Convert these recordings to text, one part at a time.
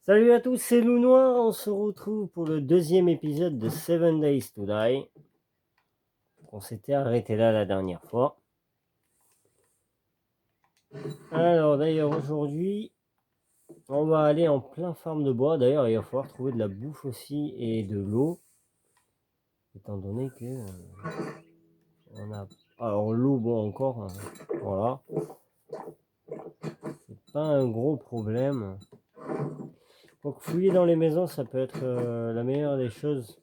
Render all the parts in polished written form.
Salut à tous, c'est Loup Noir. On se retrouve pour le deuxième épisode de 7 Days to Die. On s'était arrêté là la dernière fois. Alors d'ailleurs aujourd'hui, on va aller en plein farm de bois. D'ailleurs, il va falloir trouver de la bouffe aussi et de l'eau. Étant donné que on a... Alors l'eau, bon encore, voilà. C'est pas un gros problème. Donc fouiller dans les maisons, ça peut être la meilleure des choses.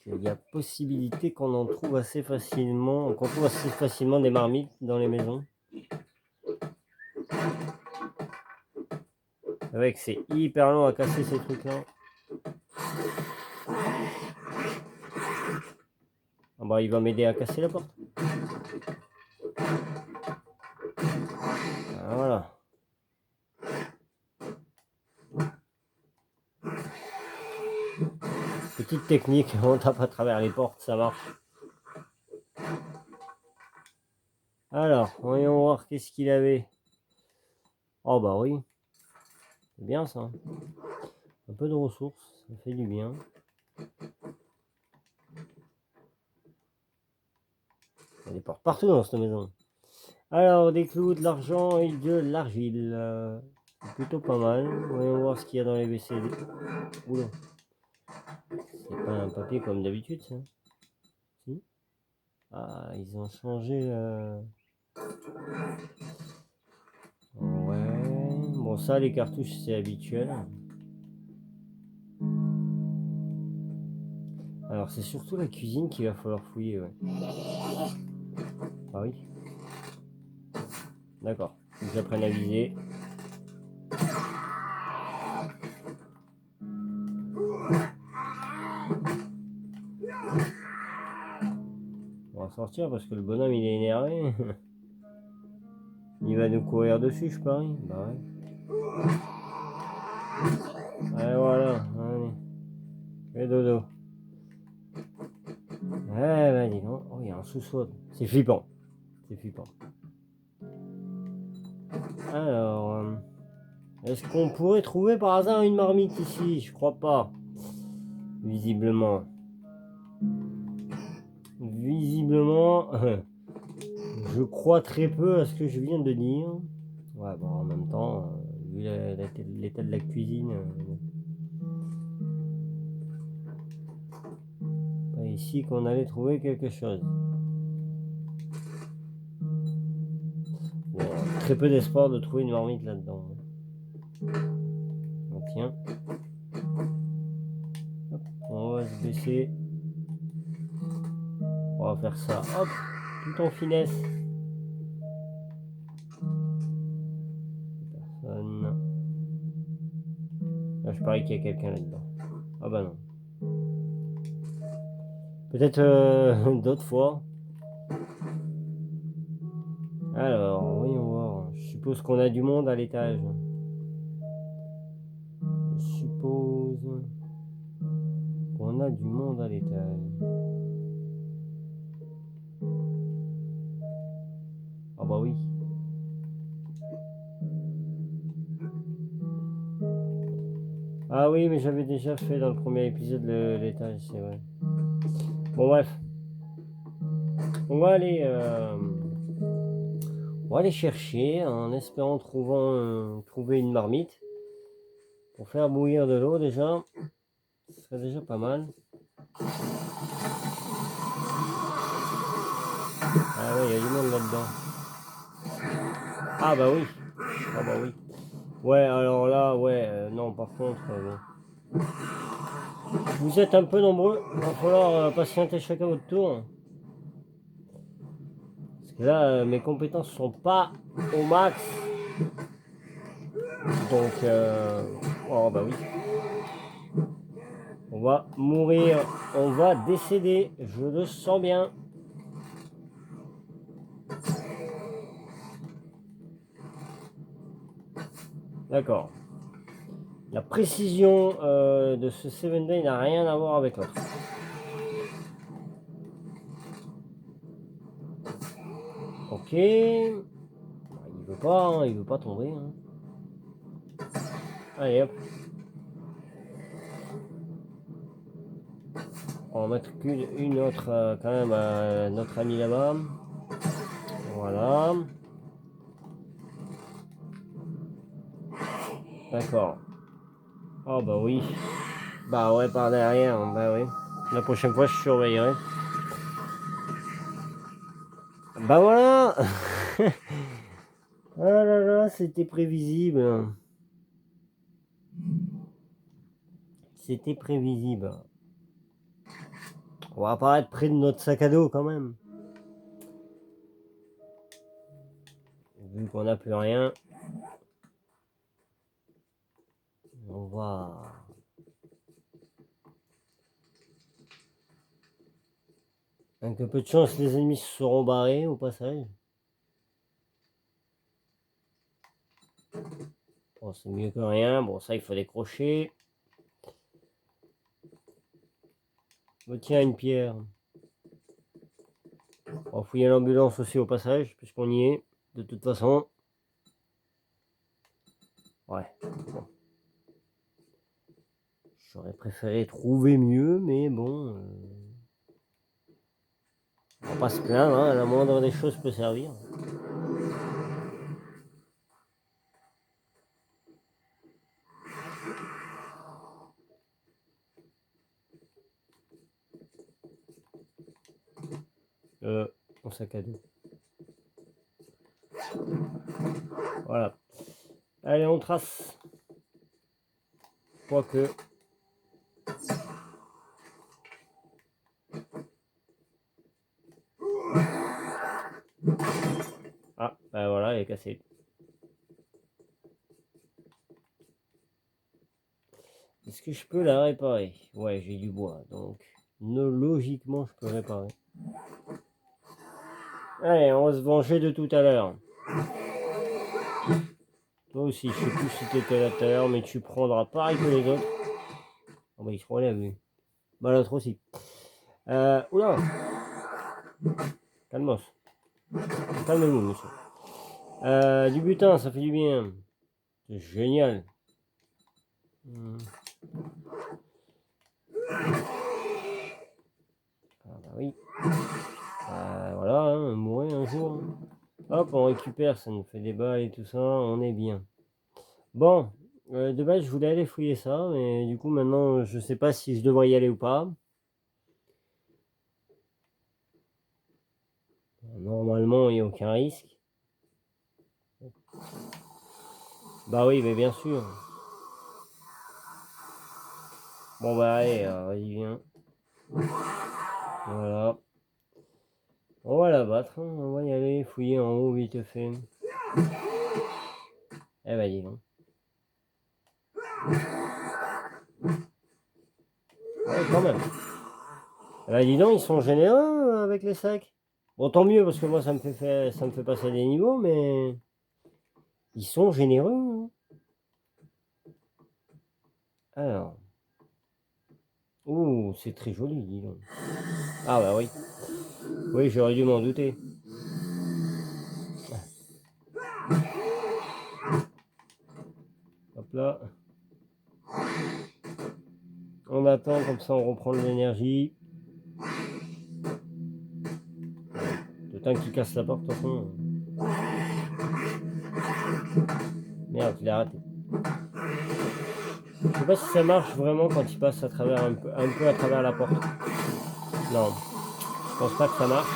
Il y a possibilité qu'on en trouve assez facilement, qu'on trouve assez facilement des marmites dans les maisons. C'est vrai que c'est hyper long à casser ces trucs-là. Ah bah il va m'aider à casser la porte. Ah, voilà. Petite technique, on tape à travers les portes, ça marche. Alors, voyons voir qu'est-ce qu'il avait. Oh bah oui. C'est bien ça. Un peu de ressources, ça fait du bien. Il y a des portes partout dans cette maison. Alors, des clous, de l'argent et de l'argile. C'est plutôt pas mal. Voyons voir ce qu'il y a dans les WC. Oula. C'est pas un papier comme d'habitude, ça. Si. Ah, ils ont changé. Ouais. Bon, ça, les cartouches, c'est habituel. Alors, c'est surtout la cuisine qu'il va falloir fouiller, ouais. Ah oui. D'accord. Faut que j'apprenne à viser. On va sortir parce que le bonhomme, il est énervé. Il va nous courir dessus, je parie. Bah ouais. Allez, voilà. Allez. Fais dodo. Ouais, bah dis donc. Oh, il y a un sous-sol. C'est flippant. C'est flippant. Alors, est-ce qu'on pourrait trouver par hasard une marmite ici? Je crois pas. Visiblement. Visiblement, je crois très peu à ce que je viens de dire. Ouais, bon, en même temps, vu l'état de la cuisine, pas ici qu'on allait trouver quelque chose. Bon, très peu d'espoir de trouver une marmite là-dedans. Donc, tiens. Hop, on va se baisser. On va faire ça, hop, tout en finesse. Personne. Là, je parie qu'il y a quelqu'un là-dedans. Ah bah non. Peut-être d'autres fois. Alors, voyons voir. Je suppose qu'on a du monde à l'étage. Je suppose qu'on a du monde à l'étage. Ah bah oui. Ah oui, mais j'avais déjà fait dans le premier épisode l'étage, c'est vrai. Bon bref. On va aller, chercher en espérant trouver une marmite. Pour faire bouillir de l'eau déjà. Ce serait déjà pas mal. Ah ouais, il y a du monde là-dedans. Ah bah oui. Ah bah oui. Ouais, alors là, ouais, non, par contre, bon. Vous êtes un peu nombreux. Il va falloir patienter chacun votre tour. Parce que là, mes compétences sont pas au max. Donc, oh bah oui. On va mourir. On va décéder. Je le sens bien. D'accord. La précision de ce 7 Day n'a rien à voir avec l'autre. Ok. Il veut pas tomber. Hein. Allez hop. On va mettre une autre quand même à notre ami là-bas. Voilà. D'accord. Oh bah oui. Bah ouais, par derrière. Bah oui. La prochaine fois, je surveillerai. Bah voilà. Oh là là, c'était prévisible. C'était prévisible. On va pas être près de notre sac à dos quand même. Vu qu'on n'a plus rien. On va... Avec un peu de chance, les ennemis se seront barrés au passage. Bon, c'est mieux que rien. Bon, ça, il faut décrocher. Oh, tiens, une pierre. On va fouiller l'ambulance aussi au passage, puisqu'on y est, de toute façon. Ouais, bon. J'aurais préféré trouver mieux, mais bon... on va pas se plaindre, hein, la moindre des choses peut servir. Mon sac à dos. Voilà. Allez, on trace. Quoique... Ah, ben voilà, elle est cassée. Est-ce que je peux la réparer? Ouais, j'ai du bois, donc logiquement, je peux réparer. Allez, on va se venger de tout à l'heure. Toi aussi, je sais plus si t'étais là tout à l'heure, mais tu prendras pareil que les autres. Oh bah il se relève lui. Bah l'autre aussi. Oula. Calmos. Calmez-vous, monsieur. Du butin, ça fait du bien. C'est génial. Ah bah oui. Voilà, hein, mourir un jour. Hop, on récupère, ça nous fait des balles et tout ça, on est bien. Bon, de base, je voulais aller fouiller ça, mais du coup, maintenant, je sais pas si je devrais y aller ou pas. Normalement, il n'y a aucun risque. Bah oui, mais bien sûr. Bon bah allez, vas-y, viens. Voilà. On va la battre, hein. On va y aller fouiller en haut vite fait. Eh bah dis donc. Ouais, quand même. Eh bah dis donc, ils sont généreux avec les sacs. Bon, tant mieux, parce que moi, ça me fait passer des niveaux, mais... Ils sont généreux, hein. Alors... Ouh, c'est très joli, dis donc. Ah bah oui. Oui, j'aurais dû m'en douter. Hop là. On attend, comme ça on reprend de l'énergie. Le temps qu'il casse la porte, de toute façon. Merde, il a raté. Je sais pas si ça marche vraiment quand il passe à travers un peu à travers la porte. Non, je pense pas que ça marche.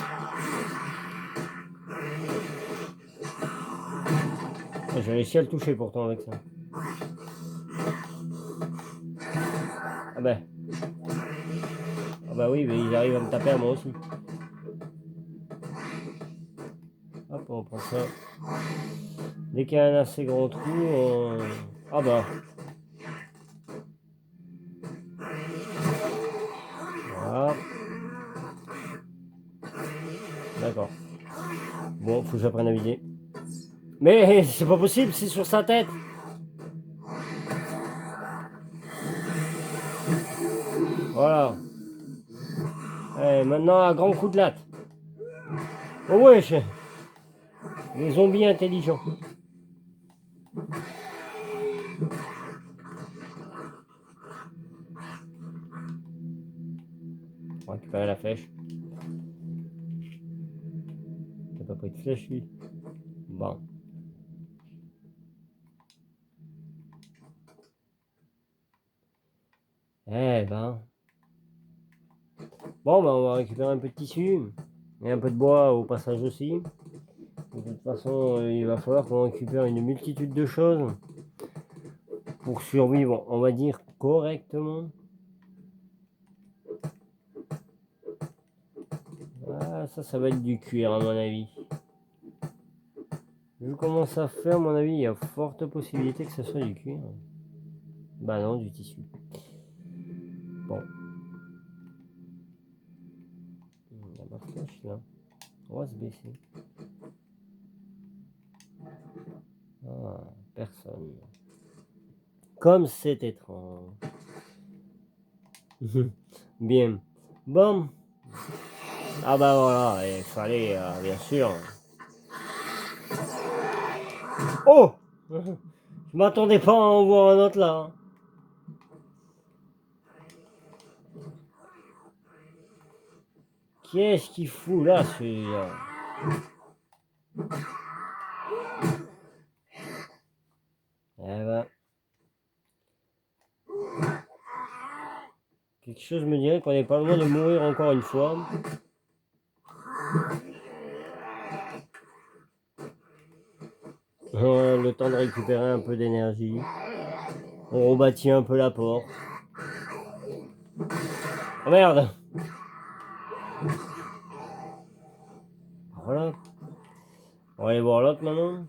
J'ai réussi à le toucher pourtant avec ça. Ah bah. Ah bah oui, mais ils arrivent à me taper à moi aussi. Hop, on prend ça. Dès qu'il y a un assez gros trou, on... Ah bah. Voilà. D'accord. Bon, faut que j'apprenne à viser. Mais c'est pas possible, c'est sur sa tête. Voilà. Allez, maintenant, un grand coup de latte. Oh wesh. Les zombies intelligents. On va récupérer la flèche. T'as pas pris de flèche, lui? Bon. Eh ben. Bon, ben, on va récupérer un peu de tissu. Et un peu de bois au passage aussi. De toute façon, il va falloir qu'on récupère une multitude de choses pour survivre, on va dire, correctement. Ah, ça va être du cuir à mon avis. Vu comment ça fait, à mon avis, il y a forte possibilité que ce soit du cuir. Bah non, du tissu. Bon. Il y a ma flèche là. On va se baisser. Ah, personne. Comme c'est étrange. Bien. Bon. Ah bah voilà, il fallait, bien sûr. Oh! Je m'attendais pas à en voir un autre là. Qu'est-ce qu'il fout là, celui-là? Eh ben. Quelque chose me dirait qu'on n'est pas loin de mourir encore une fois. Le temps de récupérer un peu d'énergie. On rebâtit un peu la porte. Oh merde! Voilà. On va aller voir l'autre maintenant.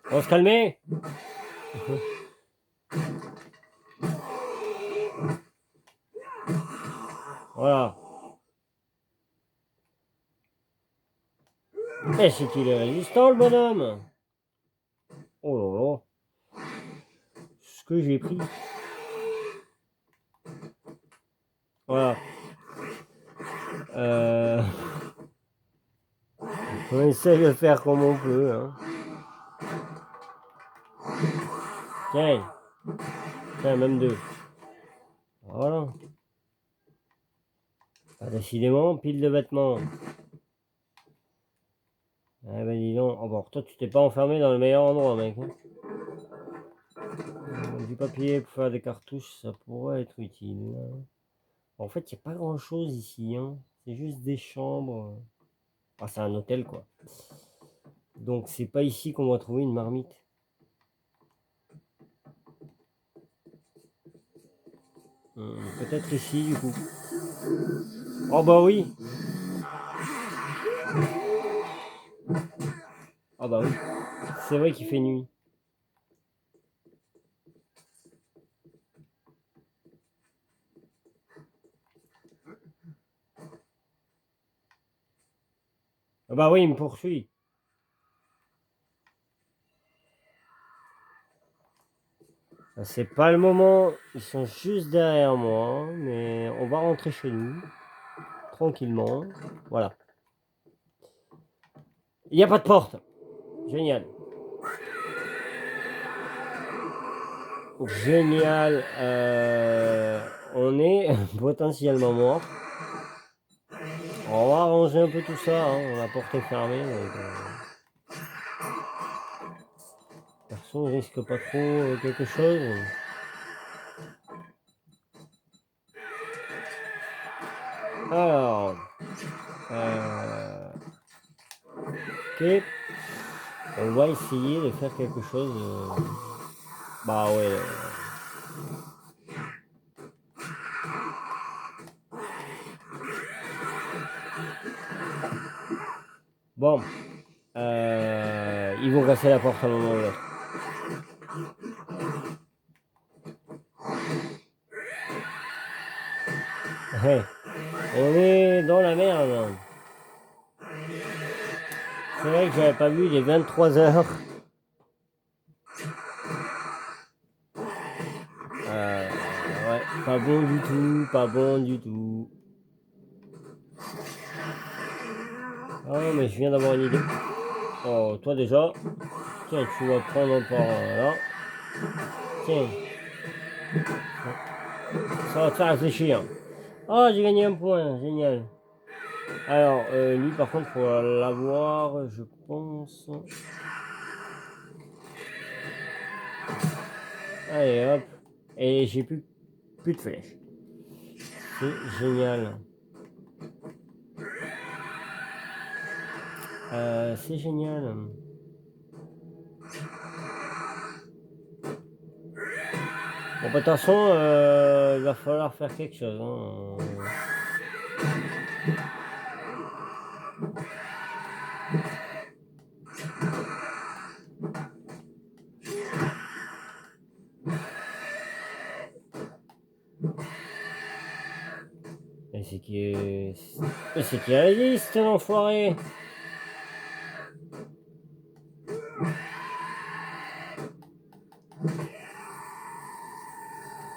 On va se calmer. Voilà. Et c'est qu'il est résistant le bonhomme. Oh là là. Ce que j'ai pris. Voilà. On essaie de faire comme on peut. Hein. Tiens. Tiens, même deux. Voilà. Ah, décidément, pile de vêtements. Ah ben dis donc. Oh, bon, toi tu t'es pas enfermé dans le meilleur endroit, mec. Hein. Du papier pour faire des cartouches, ça pourrait être utile. En fait, il n'y a pas grand chose ici. Hein. C'est juste des chambres. Ah, c'est un hôtel quoi. Donc c'est pas ici qu'on va trouver une marmite. Peut-être ici du coup. Oh bah oui. Ah bah oui. C'est vrai qu'il fait nuit. Ah bah oui, il me poursuit. C'est pas le moment. Ils sont juste derrière moi. Mais on va rentrer chez nous. Tranquillement. Voilà. Il n'y a pas de porte. Génial. Génial. On est potentiellement mort. On va arranger un peu tout ça. Hein. La porte est fermée. Donc, perso, on risque pas trop quelque chose. Alors. Ok. On va essayer de faire quelque chose. Bah ouais. Bon. Ils vont casser la porte à un moment ou l'autre. Hey, on est dans la merde. C'est vrai que j'avais pas vu, il est 23 heures. Ouais, pas bon du tout, pas bon du tout. Ah mais je viens d'avoir une idée. Oh, toi déjà. Tiens, tu vas prendre par là. Tiens. Ça va te faire réfléchir. Ah, j'ai gagné un point, génial. Alors, lui, par contre, faut l'avoir, je pense. Allez, hop. Et j'ai plus de flèches. C'est génial. C'est génial. Bon, bah, de toute façon, il va falloir faire quelque chose. Hein. Mais c'est qui résiste, l'enfoiré.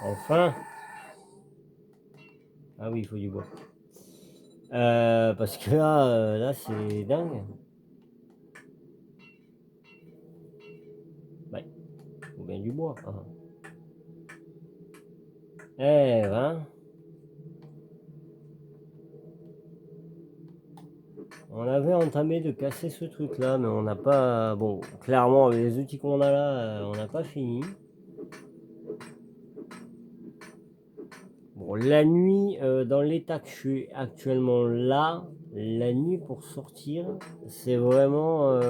Enfin. Ah oui, il faut du bois. Parce que là c'est dingue. Ouais, faut bien du bois. Hein. Ben, on avait entamé de casser ce truc là, mais on n'a pas. Bon, clairement, avec les outils qu'on a là, on n'a pas fini. Bon, la nuit, dans l'état que je suis actuellement là, la nuit pour sortir, c'est vraiment.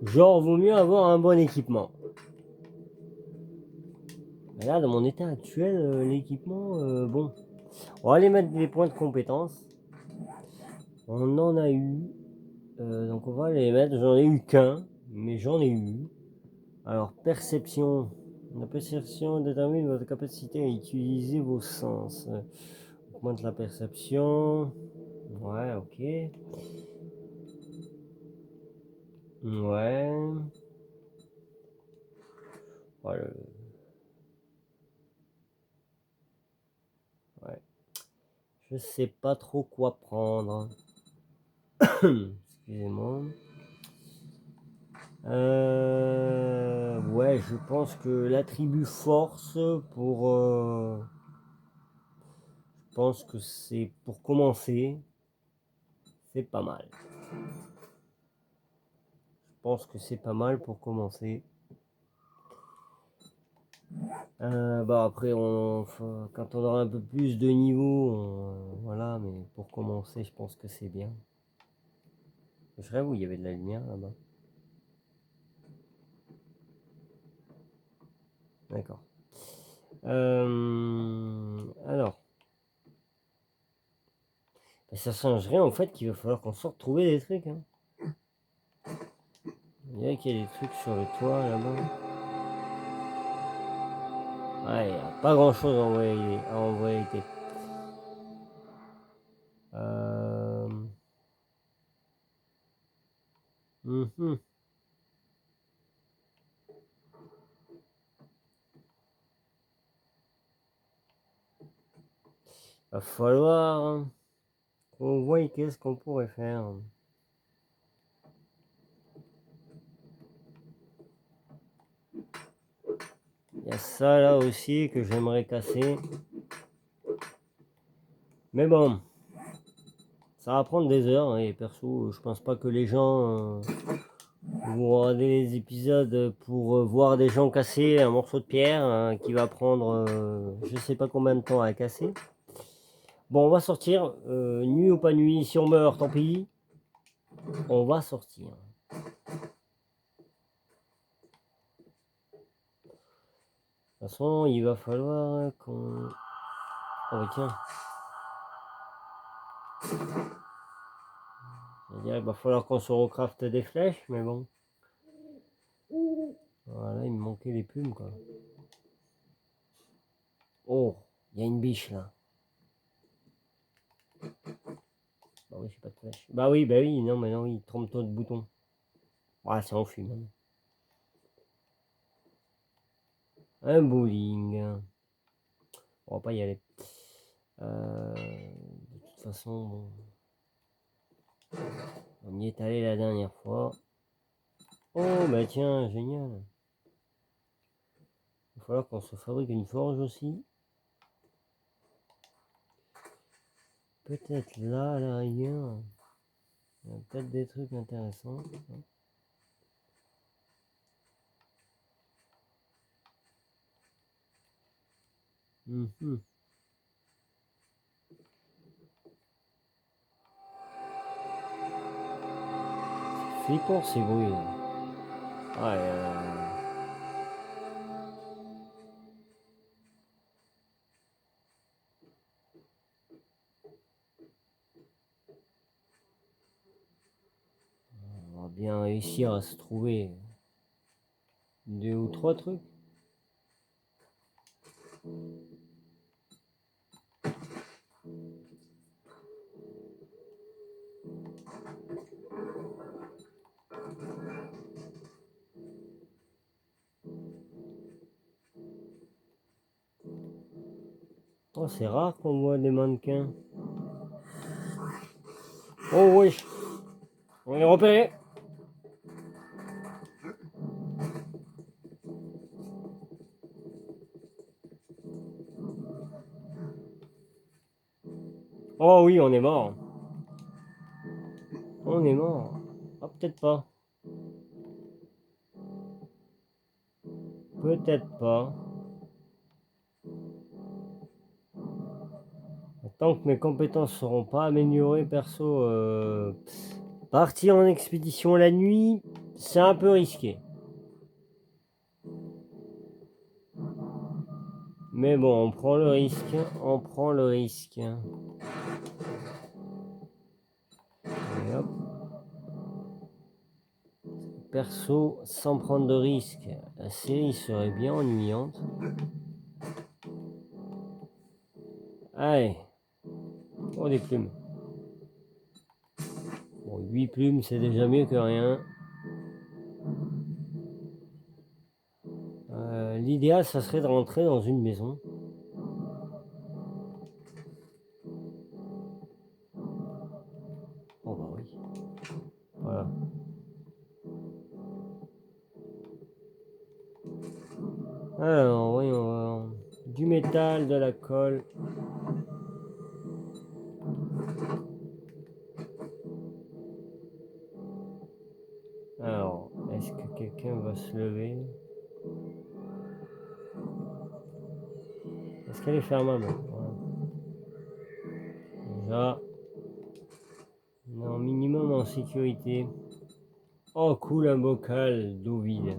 Genre, vaut mieux avoir un bon équipement. Mais là, dans mon état actuel, l'équipement, bon. On va aller mettre des points de compétence. On en a eu. Donc on va les mettre. J'en ai eu qu'un, mais j'en ai eu. Alors, perception. La perception détermine votre capacité à utiliser vos sens. Augmente la perception. Ouais, ok. Ouais. Voilà. Ouais. Je sais pas trop quoi prendre. Excusez-moi. Ouais, je pense que l'attribut force pour. Je pense que c'est pour commencer. C'est pas mal. Je pense que c'est pas mal pour commencer. Bah après, quand on aura un peu plus de niveau, voilà, mais pour commencer, je pense que c'est bien. Je rêve où il y avait de la lumière là-bas. D'accord. Alors, bah, ça change rien au fait qu'il va falloir qu'on sorte trouver des trucs. Hein. On dirait qu'il y a des trucs sur le toit là-bas. Ouais, il n'y a pas grand-chose en vérité. Mhm. Va falloir qu'on voit qu'est-ce qu'on pourrait faire. Il y a ça là aussi que j'aimerais casser. Mais bon, ça va prendre des heures. Et perso, je pense pas que les gens vont regarder les épisodes pour voir des gens casser un morceau de pierre qui va prendre je sais pas combien de temps à casser. Bon, on va sortir. Nuit ou pas nuit, si on meurt, tant pis. On va sortir. De toute façon, il va falloir qu'on... Oh bah tiens. C'est-à-dire, il va falloir qu'on se recrafte des flèches, mais bon. Voilà, il me manquait les plumes, quoi. Oh, il y a une biche, là. Bah oui, j'ai pas de flèche. Bah oui, non, mais non, oui, trompe-toi de bouton. Ah, c'est enfui, même. Un bowling. On va pas y aller. De toute façon, bon. On y est allé la dernière fois. Oh, bah tiens, génial. Il va falloir qu'on se fabrique une forge aussi. peut-être là, à la rigueur, il y a peut-être des trucs intéressants. Flippant ces bruits. Ouais, on va bien réussir à se trouver 2 ou 3 trucs. Oh, c'est rare qu'on voit des mannequins. Oh oui, on est repéré. Oh oui, on est mort. On est mort. Ah, peut-être pas. Peut-être pas. Tant que mes compétences seront pas améliorées, perso, partir en expédition la nuit, c'est un peu risqué. Mais bon, on prend le risque. On prend le risque. Et hop. Perso, sans prendre de risque, la série serait bien ennuyante. Allez. Oh, des plumes. Bon, 8 plumes, c'est déjà mieux que rien. L'idéal, ça serait de rentrer dans une maison. Oh bah oui. Voilà. Alors, voyons voir. Du métal, de la colle. Alors, est-ce que quelqu'un va se lever? Est-ce qu'elle est fermable? Voilà. Déjà, on est en minimum en sécurité. Oh, cool, un bocal d'eau vide.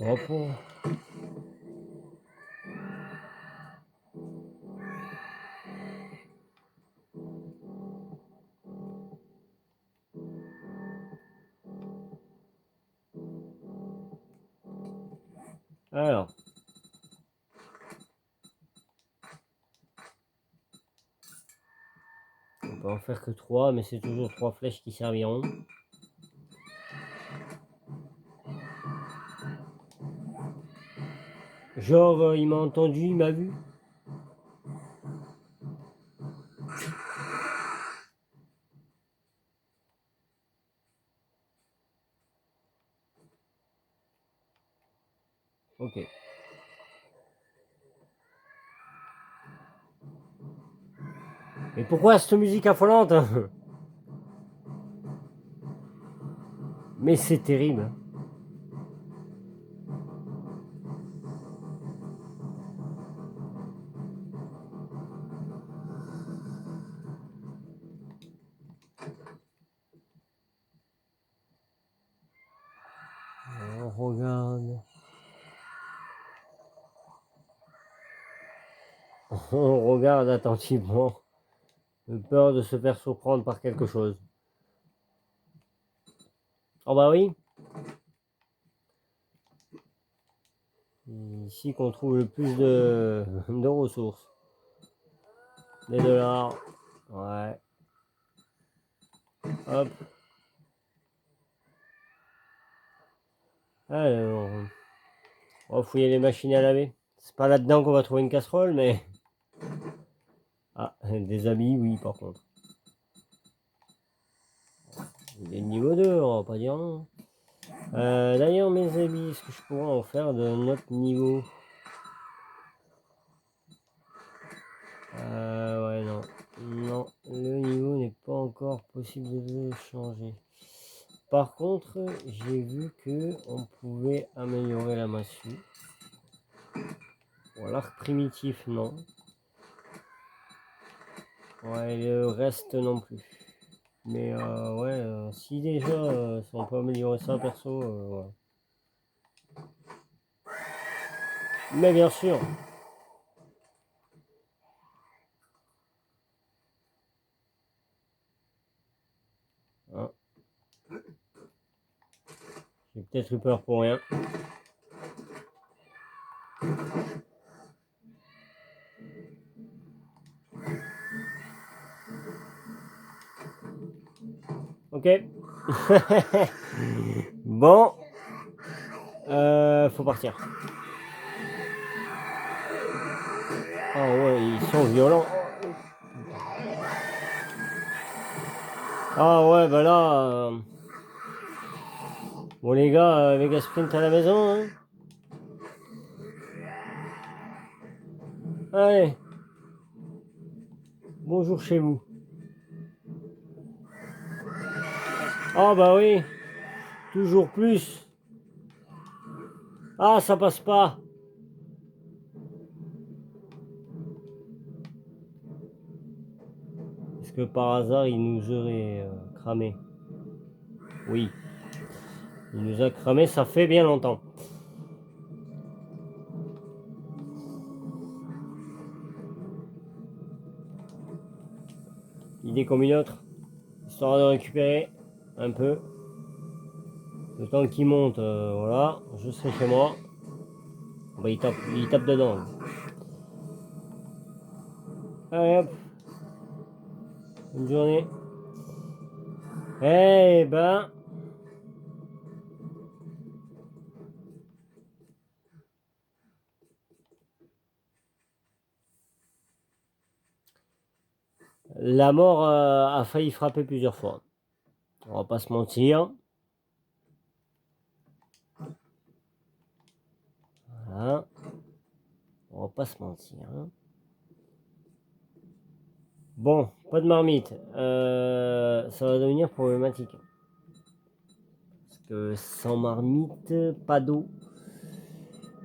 Hop. Alors. On peut en faire que 3, mais c'est toujours 3 flèches qui serviront. Genre, il m'a entendu, il m'a vu. Ok. Et pourquoi cette musique affolante? Mais c'est terrible. On regarde. On regarde attentivement. De peur de se faire surprendre par quelque chose. Oh bah oui. Ici qu'on trouve le plus de ressources. Des dollars. Ouais. Hop. Alors. On va fouiller les machines à laver. C'est pas là-dedans qu'on va trouver une casserole, mais... Ah, des habits, oui, par contre. Des niveaux 2, on va pas dire non. D'ailleurs, mes habits, est-ce que je pourrais en faire de notre niveau? Ouais, non. Non, le niveau n'est pas encore possible de le changer. Par contre, j'ai vu que on pouvait améliorer la massue. Bon, l'arc primitif, non. Ouais, le reste non plus. Mais ouais, si déjà, si on peut améliorer ça perso, ouais. Mais bien sûr. Hein. J'ai peut-être eu peur pour rien. Ok. Bon. Faut partir. Ah ouais, ils sont violents. Ah ouais, bah là... Bon les gars sprint à la maison. Hein. Allez. Bonjour chez vous. Ah bah oui. Toujours plus. Ah, ça passe pas. Est-ce que par hasard, il nous aurait cramé? Oui. Il nous a cramé, ça fait bien longtemps. Idée comme une autre. Histoire de récupérer un peu. Le temps qu'il monte, voilà. Je serai chez moi. Bah, il tape dedans. Allez hop. Bonne journée. Eh ben... La mort a failli frapper plusieurs fois. On va pas se mentir. Voilà. On va pas se mentir. Hein. Bon, pas de marmite. Ça va devenir problématique. Parce que sans marmite, pas d'eau.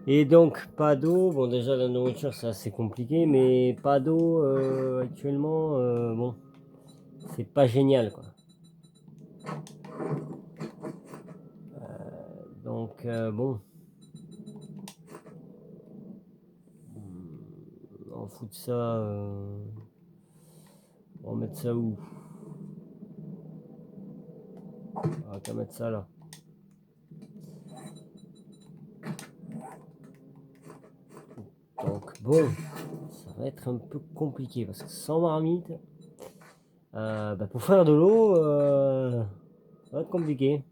Et donc, pas d'eau. Bon, déjà, la nourriture, c'est assez compliqué. Mais pas d'eau, actuellement, bon, c'est pas génial, quoi. Donc, bon. On va foutre ça. On va mettre ça où? On va qu'à mettre ça là. Donc, bon. Ça va être un peu compliqué. Parce que sans marmite, bah, pour faire de l'eau, ça va être compliqué.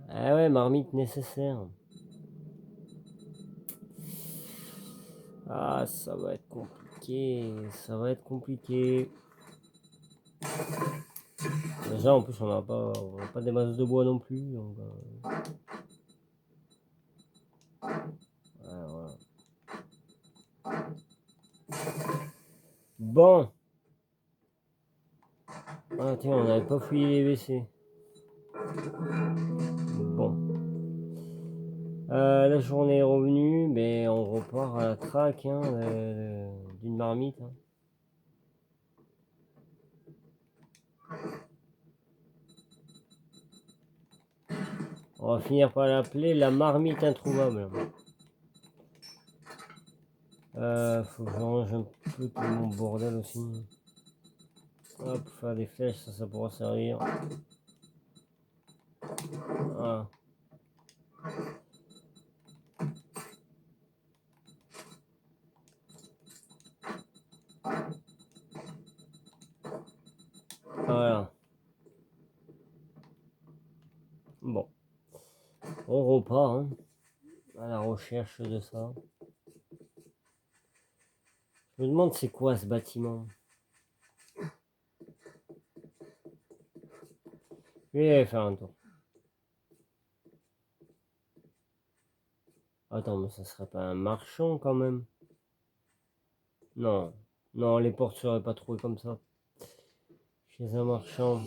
Ah ouais, marmite nécessaire. Ah, ça va être compliqué. Ça va être compliqué. Déjà, en plus, on n'a pas des masses de bois non plus. Donc, voilà. Bon. Ah, tiens, on n'avait pas fouillé les WC. Bon. La journée est revenue, mais on repart à la traque hein, d'une marmite. Hein. On va finir par l'appeler la marmite introuvable. Faut que je range un peu tout mon bordel aussi. Hop, faire des flèches, ça pourra servir. Voilà. Voilà. Bon. On repart hein, à la recherche de ça. Je me demande c'est quoi ce bâtiment. Je vais aller faire un tour. Attends, mais ça serait pas un marchand quand même? Non. Non, les portes seraient pas trouvées comme ça. Chez un marchand.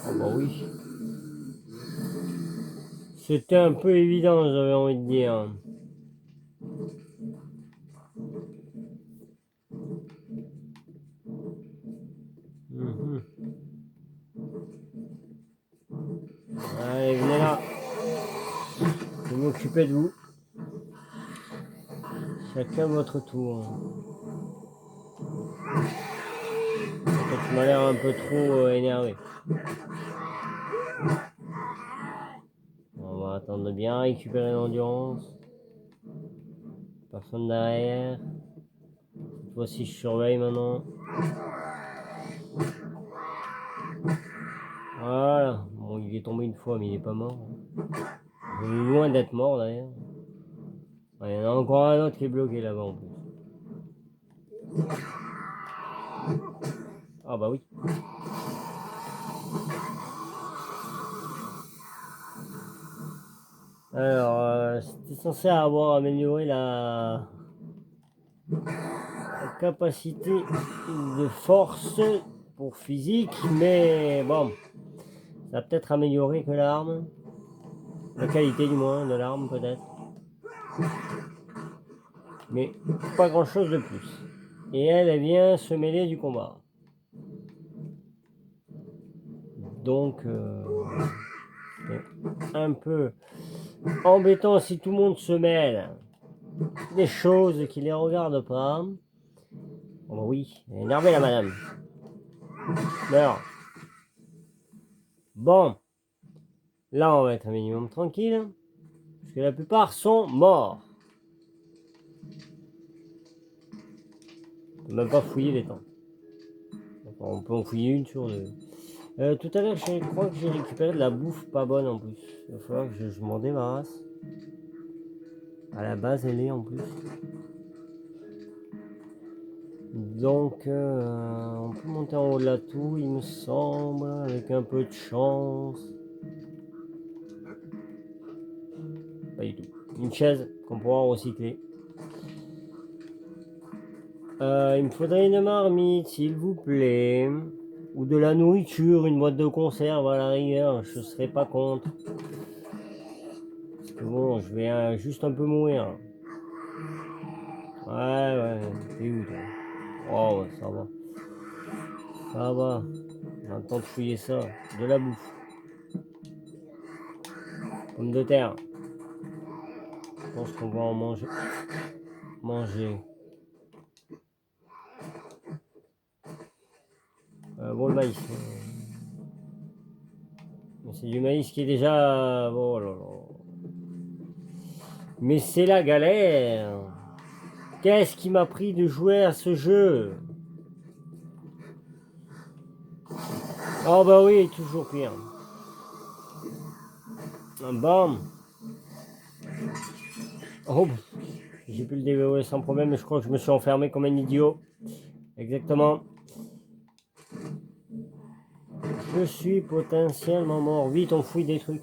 Ah bah oui. C'était un peu évident, j'avais envie de dire. Mhm. Allez, venez là. Je vais m'occuper de vous. Chacun votre tour. Tu m'as l'air un peu trop énervé. On va attendre de bien récupérer l'endurance. Personne derrière. Cette fois-ci, je surveille maintenant. Voilà. Bon, il est tombé une fois, mais il est pas mort. Il est loin d'être mort d'ailleurs. Il y en a encore un autre qui est bloqué là-bas en plus. Ah bah oui. Alors, c'était censé avoir amélioré la capacité de force pour physique, mais bon, ça a peut-être amélioré que l'arme. La qualité du moins de l'arme peut-être. Mais pas grand-chose de plus. Et elle vient se mêler du combat. Donc, c'est un peu embêtant si tout le monde se mêle des choses qui les regardent pas. Oh bah oui, elle est énervée la madame. Alors, bon, là on va être un minimum tranquille, parce que la plupart sont morts. On peut même pas fouiller les temps. On peut en fouiller une sur deux. Tout à l'heure, je crois que j'ai récupéré de la bouffe pas bonne en plus. Il va falloir que je m'en débarrasse. À la base, elle est en plus. Donc, on peut monter en haut de la tour, il me semble, avec un peu de chance. Pas du tout. Une chaise qu'on pourra recycler. Il me faudrait une marmite, s'il vous plaît. Ou de la nourriture, une boîte de conserve à la rigueur, je serais pas contre. Parce que bon, je vais juste un peu mourir. Ouais, t'es où toi? Oh, ouais, ça va. Ça va. On a le temps de fouiller ça. De la bouffe. Pommes de terre. Je pense qu'on va en manger. Bon, le maïs. C'est du maïs qui est déjà... Oh là là. Mais c'est la galère. Qu'est-ce qui m'a pris de jouer à ce jeu? Oh bah oui, toujours pire. Bam. Oh, j'ai pu le déverrouiller sans problème, mais je crois que je me suis enfermé comme un idiot. Exactement. Je suis potentiellement mort. Vite, on fouille des trucs.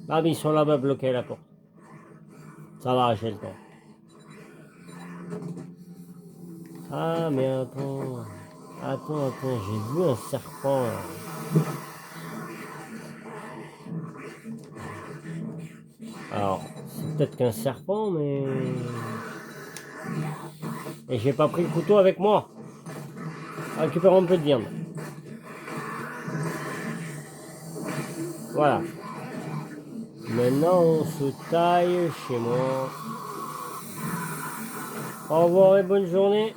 Ah, mais ils sont là-bas bloqués à la porte. Ça va, j'ai le temps. Ah, mais attends. Attends, j'ai vu un serpent là. Alors, c'est peut-être qu'un serpent, mais... Et j'ai pas pris le couteau avec moi. Récupérons un peu de viande. Voilà. Maintenant, on se taille chez moi. Au revoir et bonne journée.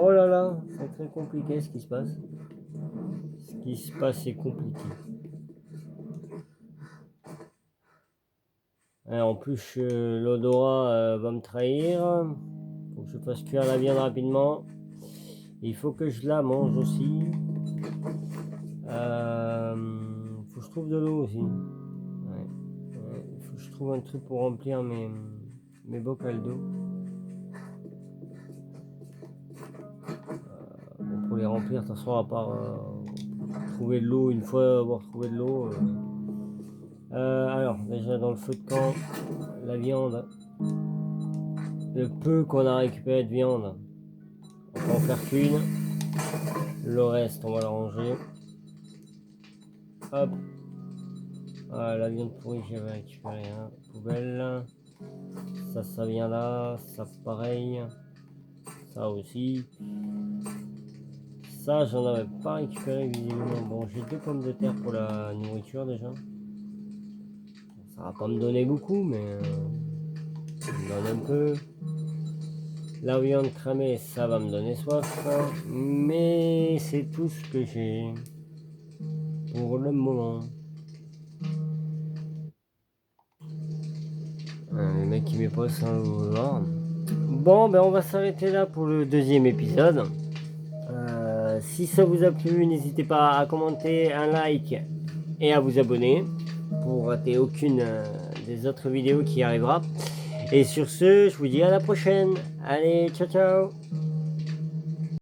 Oh là là, c'est très compliqué ce qui se passe. Ce qui se passe est compliqué. Et en plus, l'odorat va me trahir. Faut que je fasse cuire la viande rapidement. Il faut que je la mange aussi. Faut que je trouve de l'eau aussi. Ouais. Il faut que je trouve un truc pour remplir mes bocals d'eau. Bon, pour les remplir, de toute façon, à part trouver de l'eau, une fois avoir trouvé de l'eau, Alors, déjà dans le feu de camp, la viande, le peu qu'on a récupéré de viande, on va en faire qu'une. Le reste, on va le ranger. Hop. Ah, la viande pourrie, j'avais récupéré. Hein. Poubelle. Ça vient là. Ça, pareil. Ça aussi. Ça, j'en avais pas récupéré visiblement. Bon, j'ai 2 pommes de terre pour la nourriture déjà. Ça va pas me donner beaucoup, mais ça me donne un peu. La viande cramée, ça va me donner soif. Hein. Mais c'est tout ce que j'ai pour le moment. Le mec qui m'épose sans le vouloir. Bon, ben on va s'arrêter là pour le 2e épisode. Si ça vous a plu, n'hésitez pas à commenter, un like et à vous abonner pour rater aucune des autres vidéos qui arrivera. Et sur ce, je vous dis à la prochaine. Allez, ciao ciao.